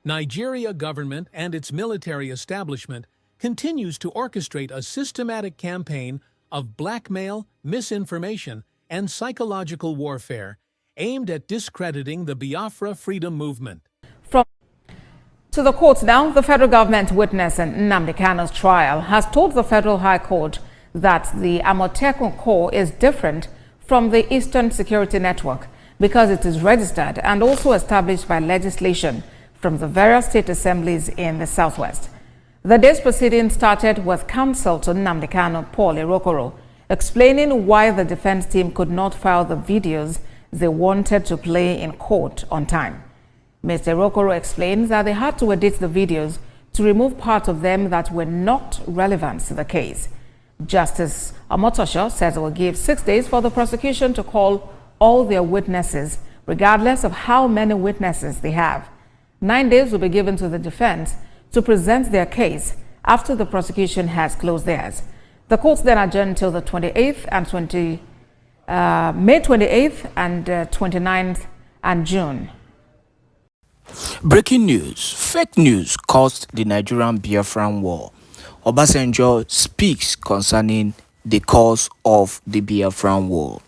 Nigeria government and its military establishment continues to orchestrate a systematic campaign of blackmail, misinformation, and psychological warfare aimed at discrediting the Biafra freedom movement. To the court now, the federal government witness in Nnamdi Kanu's trial has told the Federal High Court that the Amotekun Corps is different from the Eastern Security Network because it is registered and also established by legislation from the various state assemblies in the Southwest. The day's proceedings started with counsel to Nnamdi Kanu, Paul Irokoro, explaining why the defense team could not file the videos they wanted to play in court on time. Mr. Irokoro explains that they had to edit the videos to remove parts of them that were not relevant to the case. Justice Omotosho says it will give 6 days for the prosecution to call all their witnesses, regardless of how many witnesses they have. 9 days will be given to the defense to present their case after the prosecution has closed theirs. The courts then adjourned until the 28th and May 28th and 29th and June. Breaking news. Fake news caused the Nigerian Biafran war. Obasanjo speaks concerning the cause of the Biafran war.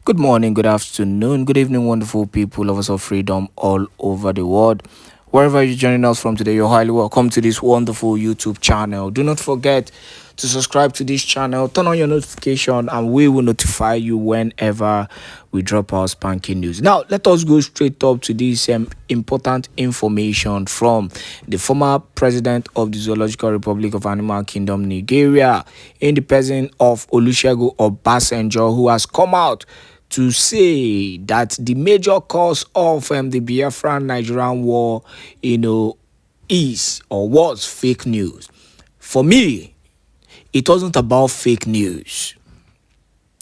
Good morning, good afternoon, good evening, wonderful people, lovers of freedom all over the world. Wherever you're joining us from today, you're highly welcome to this wonderful YouTube channel. Do not forget to subscribe to this channel, turn on your notification, and we will notify you whenever we drop our spanking news. Now, let us go straight up to this important information from the former president of the Zoological Republic of Animal Kingdom, Nigeria, in the person of Olusegun Obasanjo, who has come out to say that the major cause of the Biafran Nigerian war, is or was fake news. For me, it wasn't about fake news.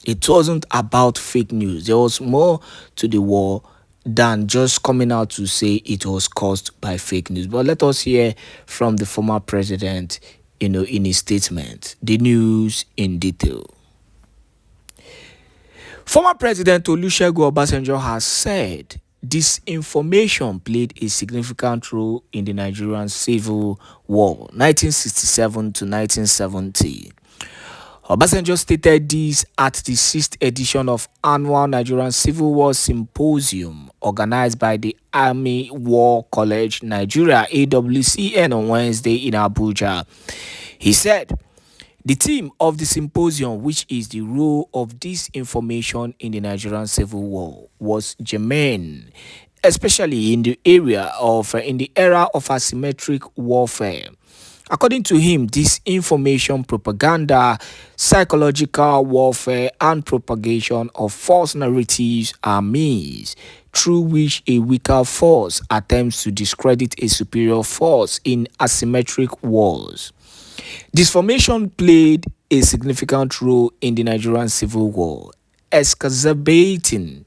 It wasn't about fake news. There was more to the war than just coming out to say it was caused by fake news. But let us hear from the former president, in his statement. The news in detail. Former President Olusegun Obasanjo has said disinformation played a significant role in the Nigerian Civil War, 1967 to 1970. Obasanjo stated this at the 6th edition of annual Nigerian Civil War Symposium organized by the Army War College Nigeria, AWCN, on Wednesday in Abuja. He said, the theme of the symposium, which is the role of disinformation in the Nigerian Civil War, was germane, especially in the era of asymmetric warfare. According to him, disinformation, propaganda, psychological warfare, and propagation of false narratives are means through which a weaker force attempts to discredit a superior force in asymmetric wars. Disinformation played a significant role in the Nigerian Civil War, exacerbating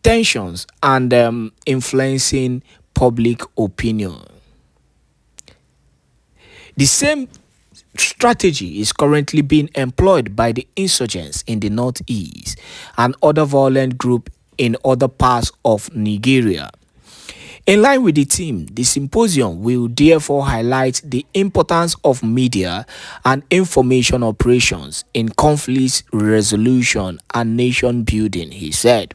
tensions and influencing public opinion. The same strategy is currently being employed by the insurgents in the northeast and other violent groups in other parts of Nigeria. In line with the theme, the symposium will therefore highlight the importance of media and information operations in conflict resolution and nation building, he said.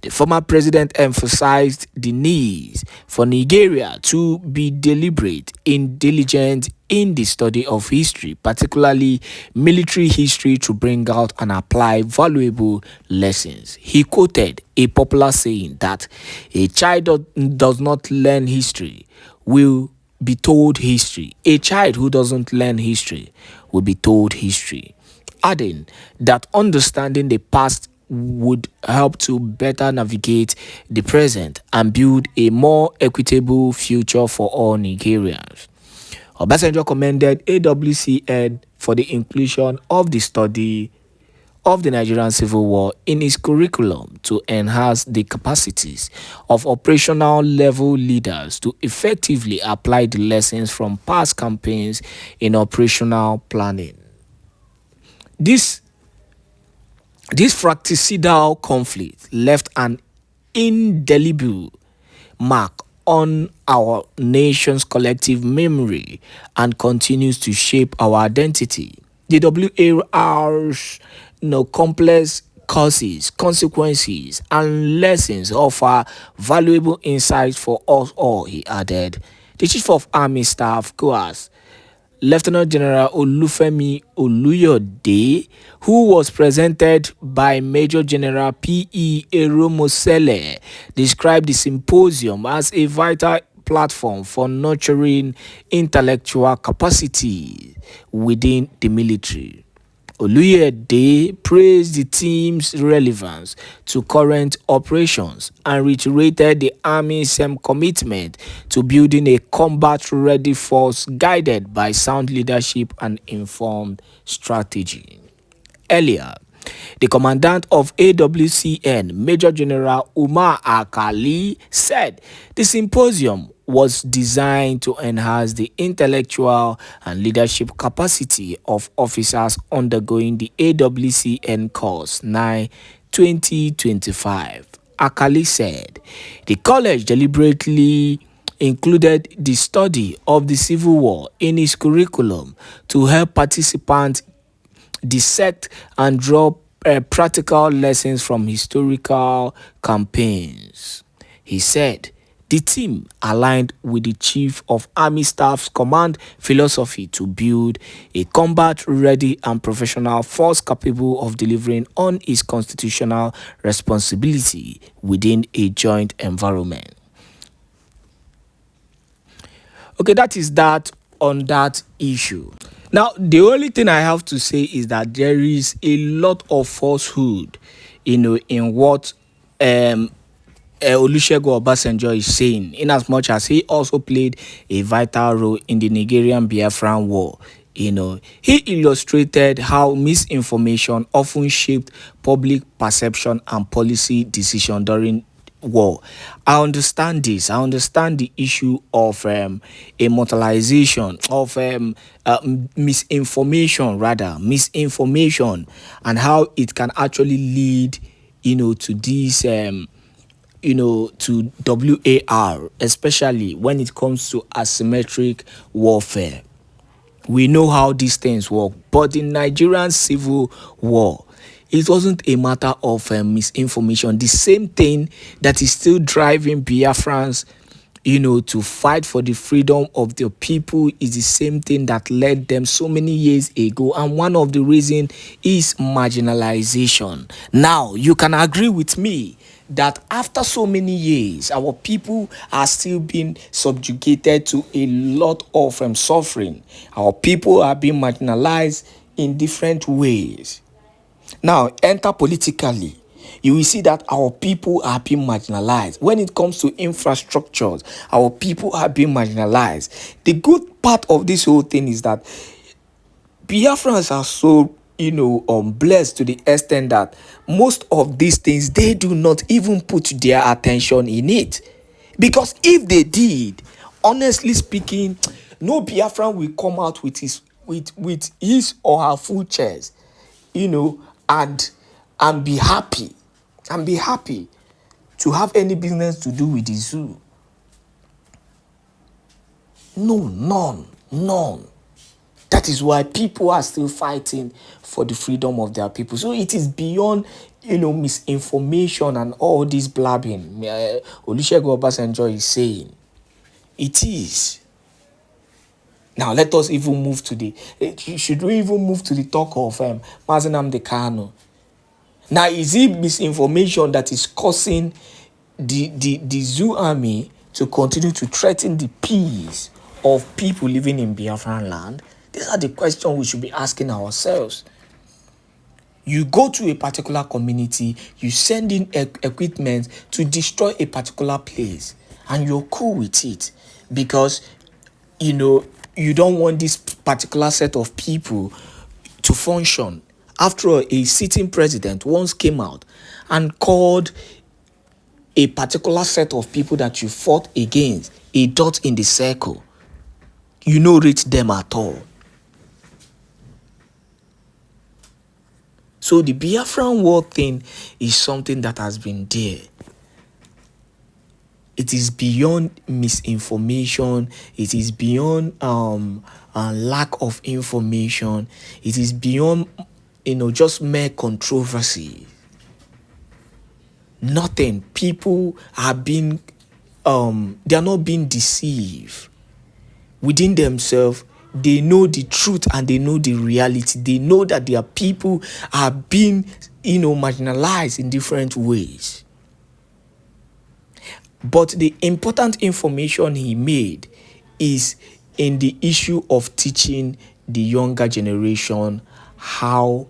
The former president emphasized the need for Nigeria to be deliberate and diligent in the study of history, particularly military history, to bring out and apply valuable lessons. He quoted a popular saying that a child does not learn history will be told history. A child who doesn't learn history will be told history, adding that understanding the past would help to better navigate the present and build a more equitable future for all Nigerians. Obasanjo commended AWCN for the inclusion of the study of the Nigerian Civil War in its curriculum to enhance the capacities of operational level leaders to effectively apply the lessons from past campaigns in operational planning. This fratricidal conflict left an indelible mark on our nation's collective memory and continues to shape our identity. The WAR's complex causes, consequences, and lessons offer valuable insights for us all, he added. The Chief of Army Staff, GOAS, Lieutenant General Olufemi Oluyode, who was presented by Major General P.E. Eromosele, described the symposium as a vital platform for nurturing intellectual capacity within the military. Oluyede praised the team's relevance to current operations and reiterated the Army's commitment to building a combat-ready force guided by sound leadership and informed strategy. Earlier, the commandant of AWCN, Major General Umar Akali, said the symposium was designed to enhance the intellectual and leadership capacity of officers undergoing the AWCN course 9 2025. Akali said the college deliberately included the study of the Civil War in its curriculum to help participants dissect and draw practical lessons from historical campaigns. He said the team aligned with the Chief of Army Staff's command philosophy to build a combat-ready and professional force capable of delivering on its constitutional responsibility within a joint environment. Okay, that is that on that issue. Now, the only thing I have to say is that there is a lot of falsehood, in what Olusegun Obasanjo is saying, in as much as he also played a vital role in the Nigerian Biafran war. He illustrated how misinformation often shaped public perception and policy decision during war. I understand this. I understand the issue of immortalization, of misinformation, and how it can actually lead, to this, to WAR, especially when it comes to asymmetric warfare. We know how these things work, but in Nigerian civil war, it wasn't a matter of misinformation. The same thing that is still driving Biafrans, to fight for the freedom of their people is the same thing that led them so many years ago. And one of the reasons is marginalization. Now, you can agree with me that after so many years, our people are still being subjugated to a lot of suffering. Our people are being marginalized in different ways. Now, enter politically. You will see that our people are being marginalized. When it comes to infrastructures, our people are being marginalized. The good part of this whole thing is that Biafrans are so, blessed to the extent that most of these things, they do not even put their attention in it. Because if they did, honestly speaking, no Biafran will come out with his or her full chest, and be happy to have any business to do with the zoo. No, none. That is why people are still fighting for the freedom of their people. So it is beyond, misinformation and all this blabbing Olusegun Obasanjo is saying. It is. Now let us even move to should we even move to the talk of Mazi Nnamdi Kanu? Now, is it misinformation that is causing the zoo army to continue to threaten the peace of people living in Biafran land? These are the questions we should be asking ourselves. You go to a particular community, you send in equipment to destroy a particular place, and you're cool with it because, you don't want this particular set of people to function. After all, a sitting president once came out and called a particular set of people that you fought against a dot in the circle. You no rate them at all. So the Biafran war thing is something that has been there. It is beyond misinformation. It is beyond lack of information. It is beyond, just mere controversy. Nothing. People are being, they are not being deceived. Within themselves, they know the truth and they know the reality. They know that their people are being, marginalized in different ways. But the important information he made is in the issue of teaching the younger generation how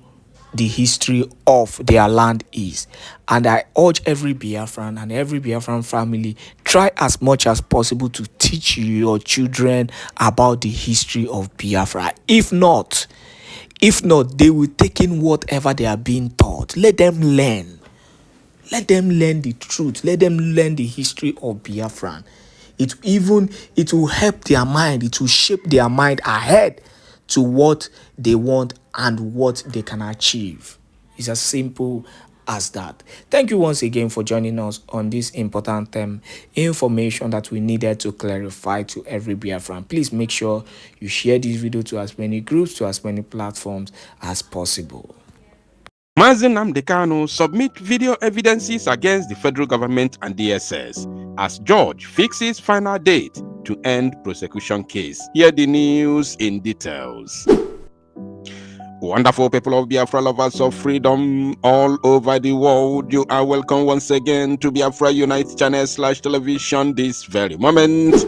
the history of their land is. And I urge every Biafran and every Biafran family, try as much as possible to teach your children about the history of Biafra. If not, they will take in whatever they are being taught. Let them learn. Let them learn the truth. Let them learn the history of Biafran. It will help their mind. It will shape their mind ahead to what they want and what they can achieve. It's as simple as that. Thank you once again for joining us on this important information that we needed to clarify to every Biafran. Please make sure you share this video to as many groups, to as many platforms as possible. Mazi Nnamdi Kanu submit video evidences against the federal government and DSS as judge fixes final date to end prosecution case. Hear the news in details. Wonderful people of Biafra, lovers of freedom all over the world, you are welcome once again to Biafra Unite channel /television this very moment.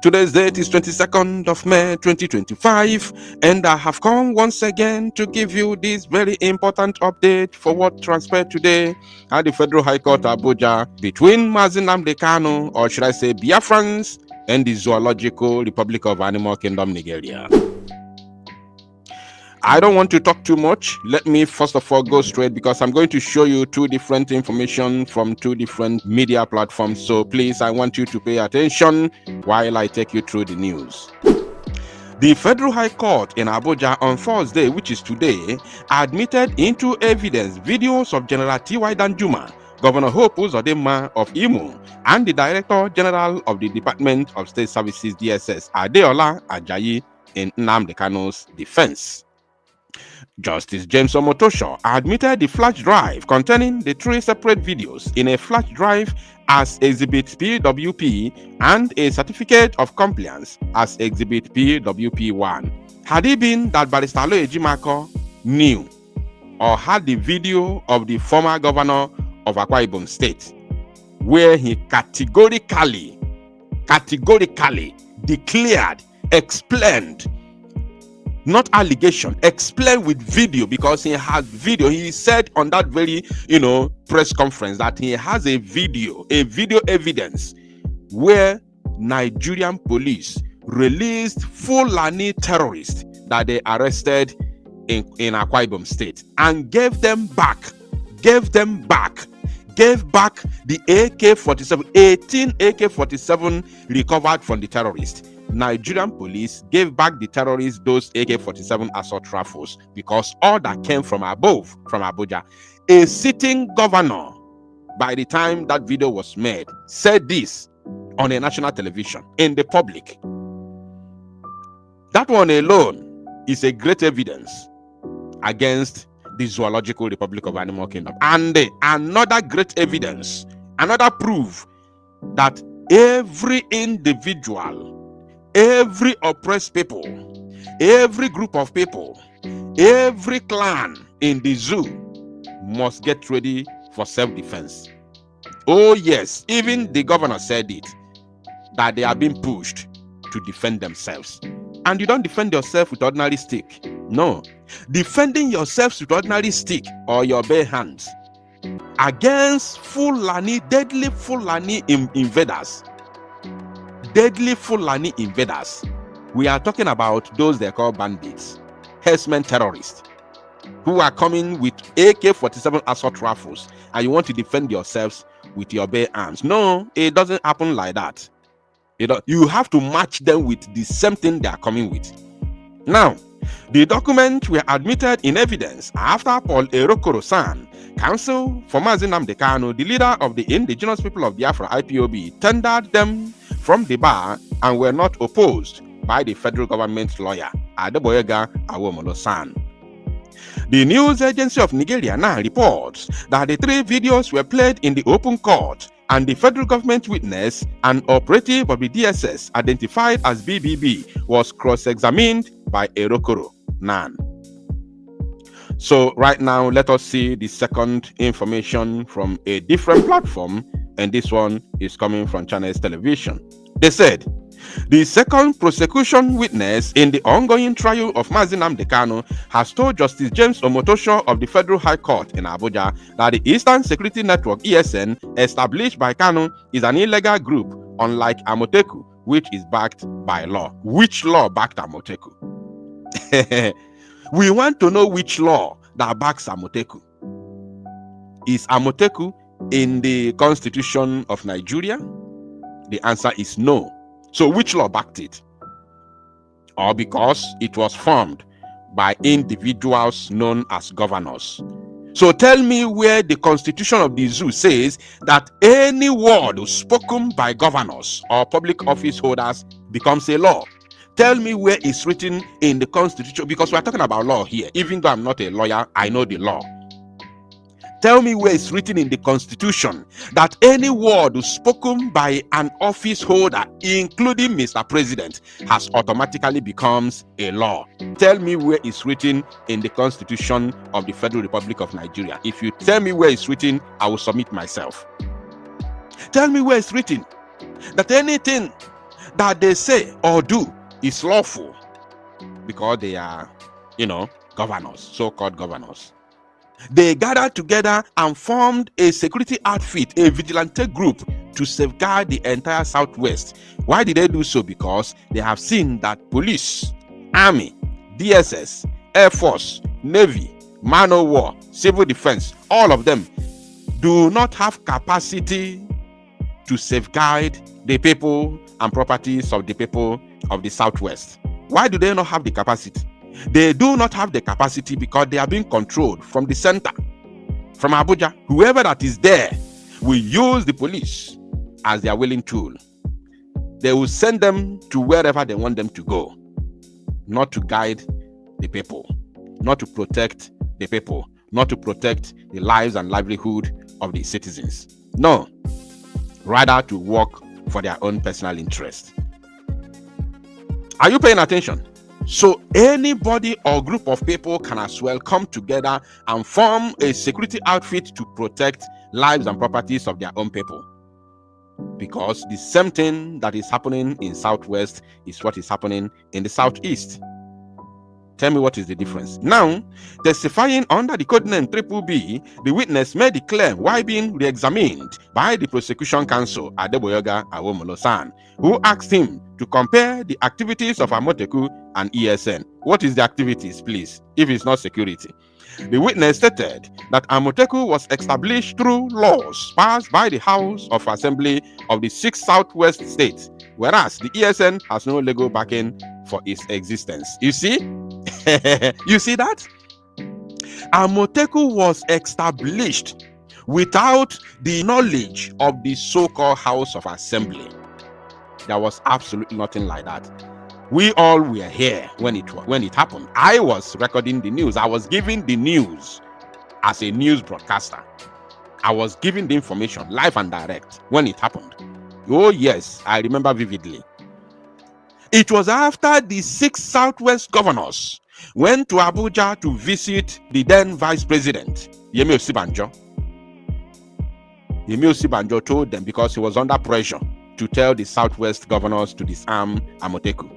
Today's date is 22nd of May 2025, and I have come once again to give you this very important update for what transpired today at the Federal High Court Abuja between Mazi Nnamdi Kanu, or should I say Biafrans, and the Zoological Republic of Animal Kingdom, Nigeria. I don't want to talk too much. Let me first of all go straight, because I'm going to show you two different information from two different media platforms. So please, I want you to pay attention while I take you through the news. The Federal High Court in Abuja on Thursday, which is today, admitted into evidence videos of General T.Y. Danjuma, Governor Hope Uzodinma of Imo, and the Director General of the Department of State Services DSS, Adeola Ajayi, in Nnamdi Kanu's defense. Justice James Omotosho admitted the flash drive containing the three separate videos in a flash drive as Exhibit PWP and a certificate of compliance as Exhibit PWP1. Had it been that Barrister Aloy Ejimako knew or had the video of the former governor of Akwa Ibom State, where he categorically declared, explained, not allegation, explain with video, because he had video. He said on that very, press conference that he has a video evidence where Nigerian police released Fulani terrorists that they arrested in Akwa Ibom State and gave back the AK-47, 18 AK-47 recovered from the terrorists. Nigerian police gave back the terrorists those AK-47 assault rifles because all that came from above, from Abuja. A sitting governor, by the time that video was made, said this on a national television in the public. That one alone is a great evidence against the Zoological Republic of Animal Kingdom. And another great evidence, another proof that every individual, every oppressed people, every group of people, every clan in the zoo must get ready for self-defense. Oh yes, even the governor said it, that they are being pushed to defend themselves. And you don't defend yourself with ordinary stick. No. Defending yourselves with ordinary stick or your bare hands against Fulani, deadly Fulani invaders. Deadly Fulani invaders. We are talking about those they call bandits, herdsmen terrorists, who are coming with AK-47 assault rifles, and you want to defend yourselves with your bare arms. No, it doesn't happen like that. You have to match them with the same thing they are coming with. Now, The documents were admitted in evidence after Paul Erokoro-san, counsel for Mazi Nnamdi Kanu, the leader of the indigenous people of Biafra IPOB, tendered them from the bar and were not opposed by the federal government lawyer, Adeboyega Awomolo-san. The news agency of Nigeria now reports that the 3 videos were played in the open court, and the federal government witness, an operative of the DSS identified as BBB, was cross-examined by Erokoro Nan. So right now, let us see the second information from a different platform, and this one is coming from Channels Television. They said, the second prosecution witness in the ongoing trial of Mazi Nnamdi Kanu has told Justice James Omotosho of the Federal High Court in Abuja that the Eastern Security Network (ESN) established by Kanu is an illegal group, unlike Amoteku, which is backed by law. Which law backed Amoteku? We want to know which law that backs Amoteku. Is Amoteku in the Constitution of Nigeria? The answer is no. So which law backed it? Or because it was formed by individuals known as governors. So tell me where the Constitution of the zoo says that any word spoken by governors or public office holders becomes a law. Tell me where it's written in the Constitution, because we're talking about law here. Even though I'm not a lawyer, I know the law. Tell me where it's written in the Constitution that any word spoken by an office holder, including Mr. President, has automatically becomes a law. Tell me where it's written in the Constitution of the Federal Republic of Nigeria. If you tell me where it's written, I will submit myself. Tell me where it's written that anything that they say or do is lawful because they are, governors, so-called governors. They gathered together and formed a security outfit, a vigilante group, to safeguard the entire Southwest. Why did they do so? Because they have seen that police, army, DSS, Air Force, Navy, man o' war, civil defense, all of them do not have capacity to safeguard the people and properties of the people of the Southwest. Why do they not have the capacity? They do not have the capacity because they are being controlled from the center, from Abuja. Whoever that is there will use the police as their willing tool. They will send them to wherever they want them to go, not to guide the people, not to protect the people, not to protect the lives and livelihood of the citizens. No, rather to work for their own personal interest. Are you paying attention? So anybody or group of people can as well come together and form a security outfit to protect lives and properties of their own people. Because the same thing that is happening in Southwest is what is happening in the Southeast. Tell me what is the difference. Now, testifying under the codename B, the witness made the claim while being re-examined by the prosecution counsel Adeboyega Awomolo-san, who asked him to compare the activities of Amoteku and ESN. What is the activities, please, if it's not security? The witness stated that Amoteku was established through laws passed by the House of Assembly of the 6 Southwest states, whereas the ESN has no legal backing for its existence. You see? You see that? Amoteku was established without the knowledge of the so-called House of Assembly. There was absolutely nothing like that. We all were here when it happened. I was recording the news. I was giving the news as a news broadcaster. I was giving the information live and direct when it happened. Oh yes, I remember vividly. It was after the 6 Southwest governors went to Abuja to visit the then Vice President, Yemi Osibanjo. Yemi Osibanjo told them, because he was under pressure, to tell the Southwest governors to disarm Amoteku.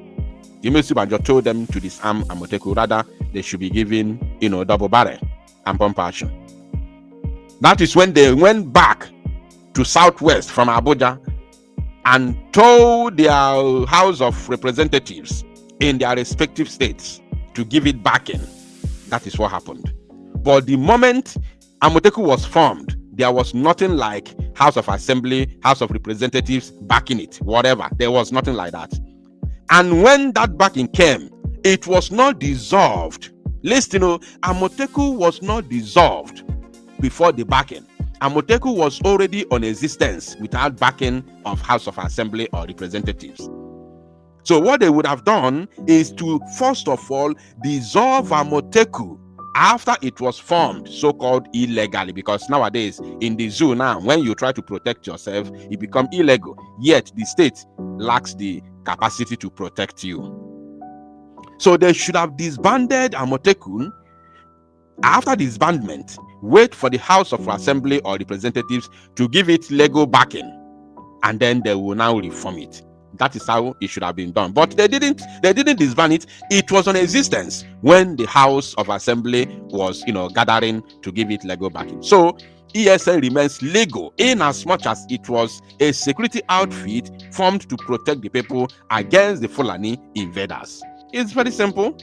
Yemi Osibanjo told them to disarm Amoteku. Rather, they should be given, double barrel and pump action. That is when they went back to Southwest from Abuja and told their House of Representatives in their respective states to give it back in. That is what happened. But the moment Amoteku was formed, there was nothing like House of Assembly, House of Representatives backing it, whatever. There was nothing like that. And when that backing came, It was not dissolved. Listen, Amoteku was not dissolved before the backing. Amoteku was already on existence without backing of House of Assembly or Representatives. So what they would have done is to, first of all, dissolve Amoteku after it was formed, so-called illegally, because nowadays in the zoo now, when you try to protect yourself, it becomes illegal. Yet the state lacks the capacity to protect you. So they should have disbanded Amoteku. After disbandment, wait for the House of Assembly or Representatives to give it legal backing, and then they will now reform it. That is how it should have been done. But they didn't disband it. It was on existence when the House of Assembly was, gathering to give it legal backing. So ESN remains legal in as much as it was a security outfit formed to protect the people against the Fulani invaders. It's very simple.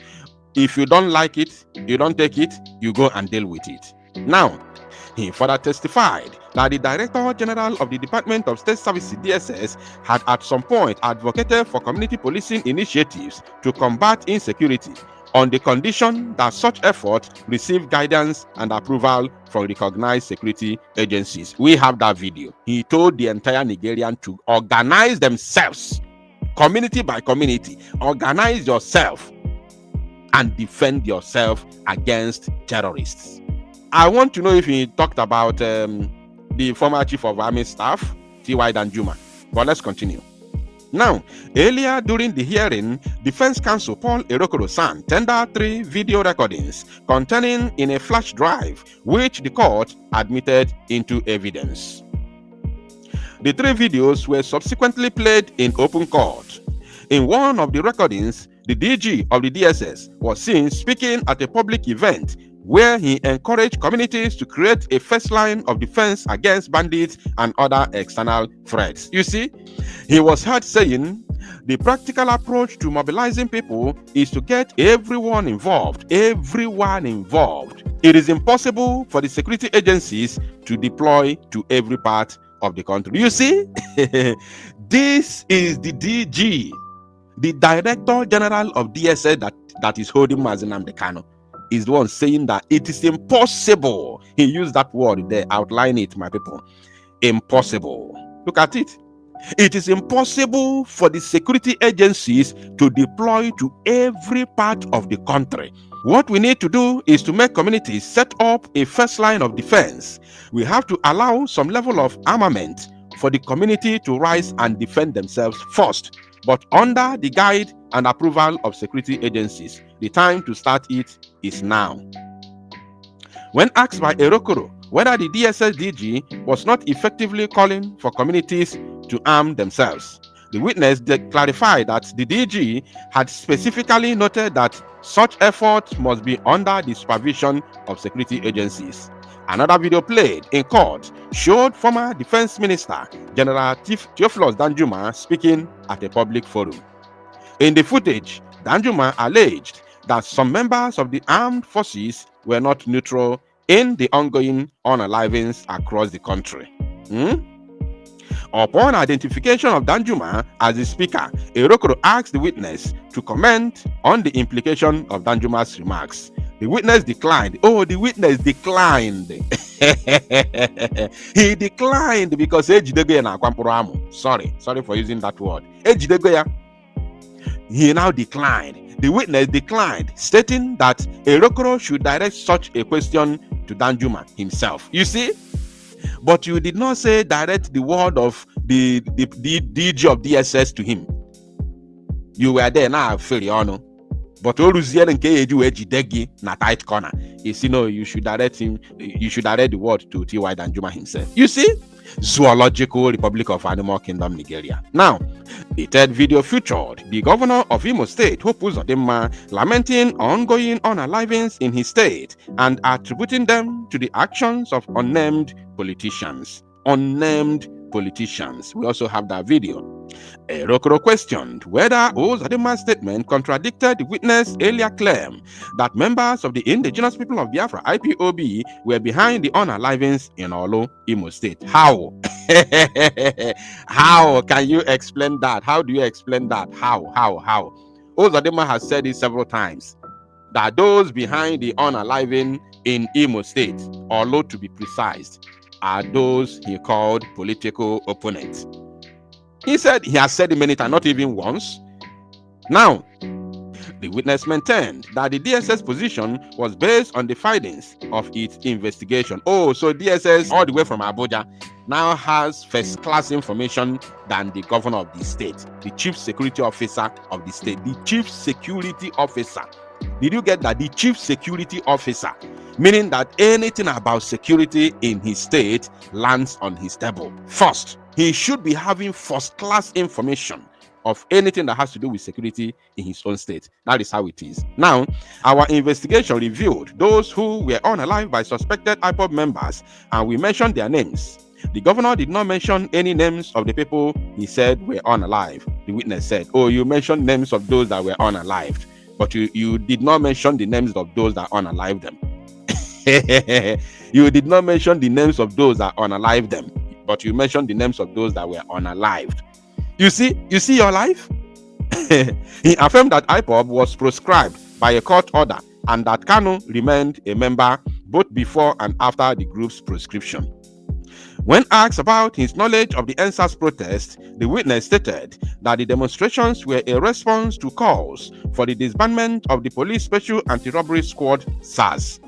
If you don't like it, you don't take it, you go and deal with it. Now, he further testified that the Director General of the Department of State Services, DSS, had at some point advocated for community policing initiatives to combat insecurity on the condition that such efforts receive guidance and approval from recognized security agencies. We have that video. He told the entire Nigerian to organize themselves, community by community. Organize yourself and defend yourself against terrorists. I want to know if he talked about the former Chief of Army Staff, T.Y. Danjuma. But let's continue. Now, earlier during the hearing, Defense Counsel Paul Erokoro-san tendered 3 video recordings containing in a flash drive, which the court admitted into evidence. The 3 videos were subsequently played in open court. In one of the recordings, the DG of the DSS was seen speaking at a public event where he encouraged communities to create a first line of defense against bandits and other external threats. You see, he was heard saying, the practical approach to mobilizing people is to get everyone involved. Everyone involved. It is impossible for the security agencies to deploy to every part of the country. You see, this is the DG, the Director General of DSS that is holding Nnamdi Kanu, is the one saying that it is impossible. He used that word there. Outline it, my people. Impossible. Look at it. It is impossible for the security agencies to deploy to every part of the country. What we need to do is to make communities set up a first line of defense. We have to allow some level of armament for the community to rise and defend themselves first, but under the guide and approval of security agencies. The time to start it is now. When asked by Erokoro whether the DSS DG was not effectively calling for communities to arm themselves, the witness clarified that the DG had specifically noted that such efforts must be under the supervision of security agencies. Another video played in court showed former Defense Minister General Theophilus Danjuma speaking at a public forum. In the footage, Danjuma alleged that some members of the armed forces were not neutral in the ongoing unalivings across the country. Upon identification of Danjuma as the speaker, Erokoro asked the witness to comment on the implication of Danjuma's remarks. The witness declined. Oh, the witness declined. He declined because sorry for using that word. He now declined. The witness declined, stating that Erokoro should direct such a question to Danjuma himself. You see? But you did not say direct the word of the DG of DSS to him. You were there now, Filiano. But Oruziel and Keju Ejidegi na tight corner. You should direct him, you should direct the word to T.Y. Danjuma himself. You see? Zoological Republic of Animal Kingdom, Nigeria. Now, the third video featured the governor of Imo State, Hope Uzodimma, lamenting ongoing unalivings in his state and attributing them to the actions of unnamed politicians. We also have that video. Erokoro questioned whether Uzodimma's statement contradicted the witness' earlier claim that members of the Indigenous People of Biafra, IPOB, were behind the unalivings in Olo, Imo State. How? How can you explain that? How do you explain that? How? Ozodema has said it several times, that those behind the unaliving in Imo State, although to be precise, are those he called political opponents. He said he has said it many times, not even once. Now, the witness maintained that the DSS position was based on the findings of its investigation. Oh, so DSS, all the way from Abuja, now has first-class information than the governor of the state, the chief security officer of the state, the chief security officer. Did you get that? The chief security officer, meaning that anything about security in his state lands on his table. First, he should be having first-class information of anything that has to do with security in his own state. That is how it is. Now, our investigation revealed those who were unalived by suspected IPOB members, and we mentioned their names. The governor did not mention any names of the people he said were unalive. The witness said, oh, you mentioned names of those that were unalived, but you did not mention the names of those that unalived them. You did not mention the names of those that unalived them, but you mentioned the names of those that were unalived. You see your life? He affirmed that IPOB was proscribed by a court order and that Kanu remained a member both before and after the group's proscription. When asked about his knowledge of the NSAS protest, the witness stated that the demonstrations were a response to calls for the disbandment of the Police Special Anti-Robbery Squad (SARS).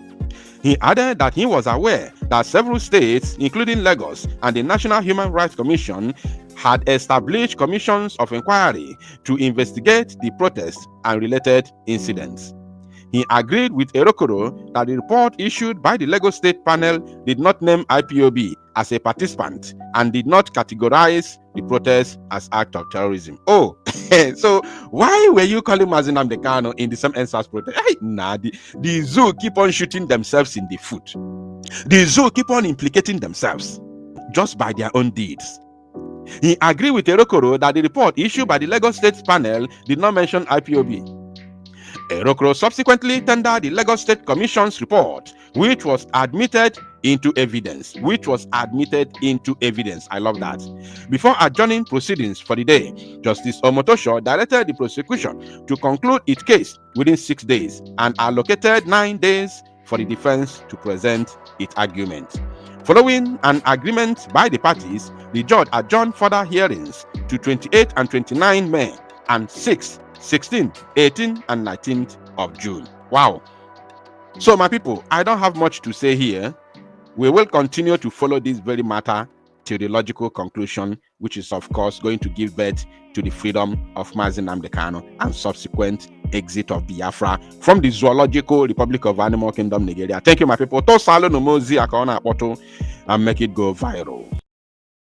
He added that he was aware that several states, including Lagos and the National Human Rights Commission, had established commissions of inquiry to investigate the protests and related incidents. He agreed with Erokoro that the report issued by the Lagos State panel did not name IPOB as a participant and did not categorize the protest as act of terrorism. Oh, so why were you calling Mazi Nnamdi Kanu in the same NSAS protest? Hey, nah, the zoo keep on shooting themselves in the foot. The zoo keep on implicating themselves just by their own deeds. He agreed with Erokoro that the report issued by the Lagos State panel did not mention IPOB. Erokoro subsequently tendered the Lagos State Commission's report, which was admitted into evidence. I love that. Before adjourning proceedings for the day, Justice Omotosho directed the prosecution to conclude its case within 6 days and allocated 9 days for the defense to present its argument. Following an agreement by the parties, the judge adjourned further hearings to 28 and 29 May and 6, 16, 18, and 19th of June. Wow. So, my people, I don't have much to say here. We will continue to follow this very matter to the logical conclusion, which is, of course, going to give birth to the freedom of Mazi Nnamdi Kanu and subsequent exit of Biafra from the Zoological Republic of Animal Kingdom, Nigeria. Thank you, my people. To salo no mozi akaona apoto and make it go viral.